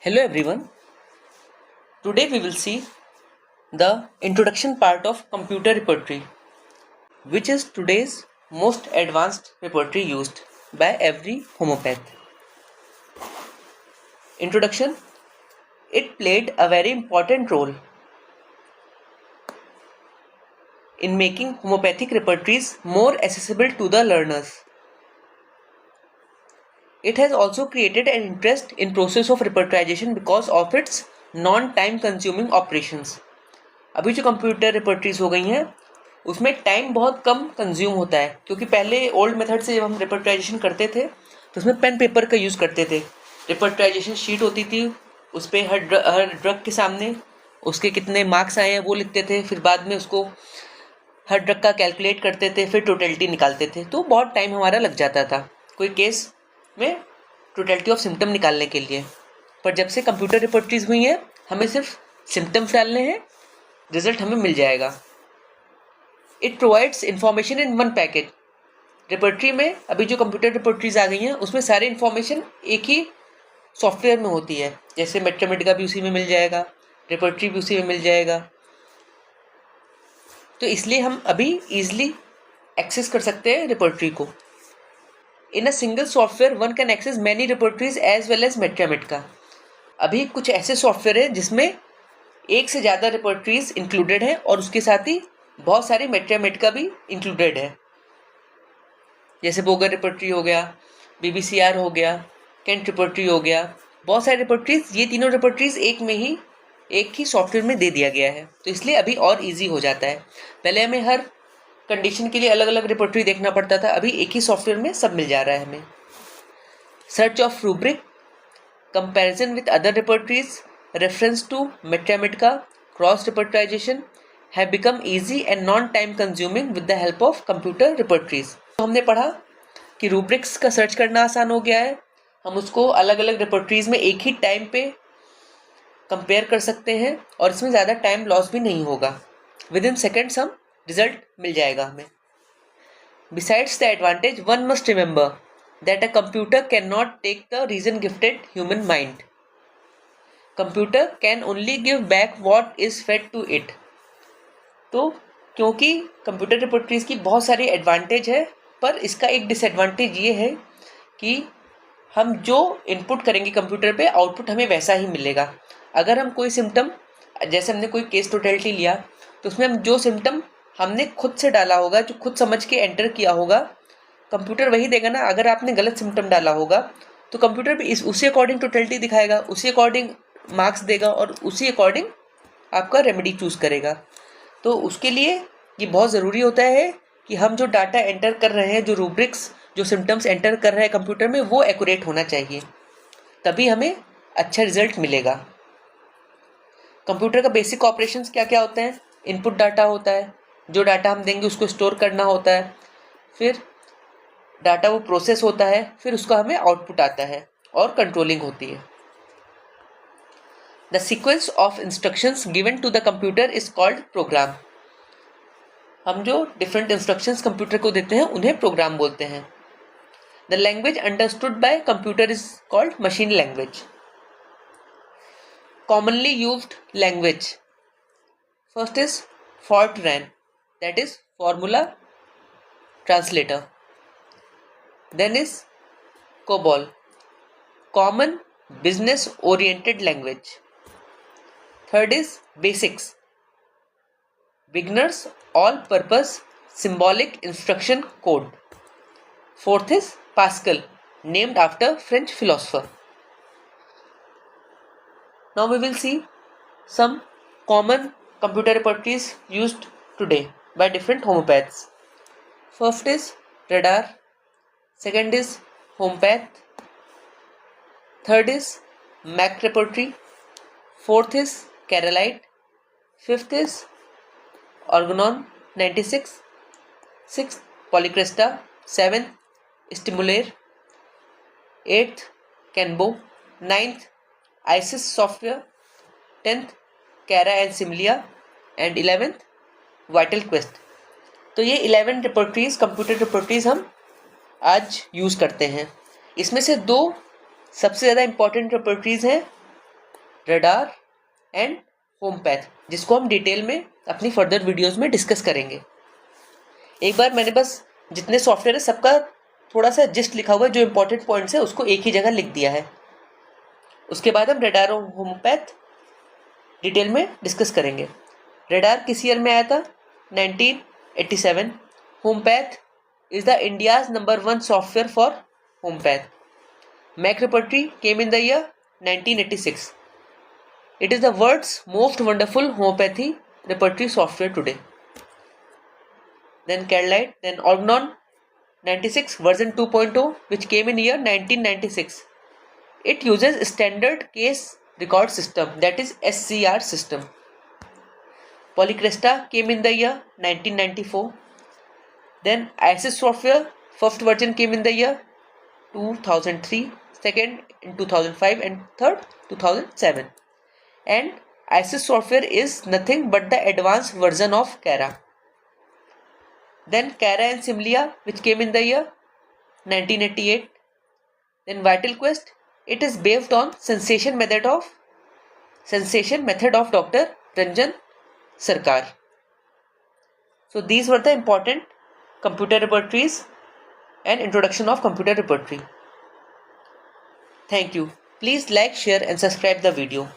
Hello everyone. Today we will see the introduction part of computer repertory, which is today's most advanced repertory used by every homeopath. Introduction. It played a very important role in making homeopathic repertories more accessible to the learners. It has also created an interest in process of repertorization because of its non-time consuming operations. अभी जो computer रिपर्टरीज हो गई हैं उसमें time बहुत कम consume होता है, क्योंकि पहले ओल्ड मेथड से जब हम रिपर्टराइजेशन करते थे तो उसमें पेन पेपर का यूज़ करते थे. रिपर्टराइजेशन शीट होती थी, उस पर हर ड्रग के सामने उसके कितने मार्क्स आए हैं वो लिखते थे, फिर बाद में उसको हर ड्रग का कैलकुलेट करते थे, फिर टोटलिटी निकालते थे. तो बहुत टाइम हमारा लग जाता था कोई केस में टोटलिटी ऑफ सिम्टम निकालने के लिए. पर जब से कंप्यूटर रिपर्टरीज हुई हैं हमें सिर्फ सिम्टम्स डालने हैं, रिजल्ट हमें मिल जाएगा. It provides information in one package. Repertory में अभी जो कंप्यूटर रिपर्टरीज आ गई हैं उसमें सारी इन्फॉर्मेशन एक ही सॉफ्टवेयर में होती है. जैसे मैथमेटिका भी उसी में मिल जाएगा, रिपर्टरी भी उसी में मिल जाएगा. तो इसलिए हम अभी ईजिली एक्सेस कर सकते हैं रिपर्टरी को. In a single software one can access many repertories as well as Mathematica. अभी कुछ ऐसे सॉफ्टवेयर है जिसमें एक से ज़्यादा रिपर्टरीज इंक्लूडेड है और उसके साथ ही बहुत सारी मैथमेटिका भी इंक्लूडेड है. जैसे बोगर रिपर्टरी हो गया, बीबीसीआर हो गया, केंट रिपर्टरी हो गया. बहुत सारे रिपर्टरीज, ये तीनों रिपर्टरीज एक ही सॉफ्टवेयर में दे दिया गया है. तो इसलिए अभी और इजी हो जाता है. पहले हमें हर कंडीशन के लिए अलग अलग रिपर्टरी देखना पड़ता था, अभी एक ही सॉफ्टवेयर में सब मिल जा रहा है हमें. Search of rubric, comparison with other repertories, reference to Mathematica, cross repertorization have become easy and non-time consuming with the help of computer repertories. तो हमने पढ़ा कि रूब्रिक्स का सर्च करना आसान हो गया है. हम उसको अलग अलग रिपर्टरीज में एक ही टाइम पे कंपेयर कर सकते हैं और इसमें ज़्यादा टाइम लॉस भी नहीं होगा. विद इन सेकेंड्स हम रिजल्ट मिल जाएगा हमें. Besides the advantage, one must remember that a computer cannot take the reason gifted human mind. Computer can only give back what is fed to it. तो क्योंकि computer रिपर्टरीज की बहुत सारी advantage है, पर इसका एक डिसएडवांटेज ये है कि हम जो इनपुट करेंगे कंप्यूटर पे आउटपुट हमें वैसा ही मिलेगा. अगर हम कोई सिम्टम, जैसे हमने कोई केस टोटलिटी लिया तो उसमें हम जो सिम्टम हमने खुद से डाला होगा, जो खुद समझ के एंटर किया होगा, कंप्यूटर वही देगा ना. अगर आपने गलत सिम्टम डाला होगा तो कंप्यूटर भी उसी अकॉर्डिंग टोटलिटी दिखाएगा, उसी अकॉर्डिंग मार्क्स देगा और उसी अकॉर्डिंग आपका रेमेडी चूज़ करेगा. तो उसके लिए ये बहुत ज़रूरी होता है कि हम जो डाटा एंटर कर रहे हैं, जो रूब्रिक्स, जो सिम्टम्स एंटर कर रहे हैं कंप्यूटर में, वो एक्यूरेट होना चाहिए, तभी हमें अच्छा रिजल्ट मिलेगा. कंप्यूटर का बेसिक ऑपरेशंस क्या क्या होते हैं? इनपुट डाटा होता है, जो डाटा हम देंगे उसको स्टोर करना होता है, फिर डाटा वो प्रोसेस होता है, फिर उसका हमें आउटपुट आता है और कंट्रोलिंग होती है. The sequence of instructions given to the computer is called program. हम जो different instructions कंप्यूटर को देते हैं उन्हें प्रोग्राम बोलते हैं. The language understood by computer is called machine language. Commonly used language. First is Fortran, that is formula translator. Then is COBOL, common business oriented language. Third is basics, beginners all purpose symbolic instruction code. Fourth is Pascal, named after French philosopher. Now we will see some common computer repertories used today by different homeopaths. First is Radar, second is Homeopath, third is Mac repertory, fourth is Carolite, fifth is Organon 96, sixth Polycresta, seventh Stimulare, eighth Canbo, ninth Isis software, 10th Cara and Similia and 11th Vital Quest. तो ये 11 रिपर्टरीज, computer रिपर्टरीज हम आज use करते हैं. इसमें से दो सबसे ज़्यादा इम्पॉर्टेंट रिपर्टरीज हैं रडार एंड होमपैथ, जिसको हम डिटेल में अपनी फर्दर वीडियोस में डिस्कस करेंगे। एक बार मैंने बस जितने सॉफ्टवेयर है सबका थोड़ा सा जिस्ट लिखा हुआ है, जो इंपॉर्टेंट पॉइंट्स है उसको एक ही जगह लिख दिया है। उसके बाद हम रडार और होमपैथ डिटेल में डिस्कस करेंगे। रडार किस ईयर में आया था? 1987। होमपैथ is the India's #1 software for HomePath. Mac Repertory came in the year 1986. It is the world's most wonderful homeopathy repertory software today. Then Cadlight, then Organon 96 version 2.0, which came in year 1996. It uses standard case record system, that is SCR system. Polycresta came in the year 1994. Then ISIS software, first version came in the year 2003, second in 2005 and third 2007. And ISIS software is nothing but the advanced version of Kara. Then Kara and Symlia, which came in the year 1988. Then Vital Quest, it is based on sensation method of Dr. Ranjan Sarkar. So these were the important computer repertories and introduction of computer repertory. Thank you. Please like, share and subscribe the video.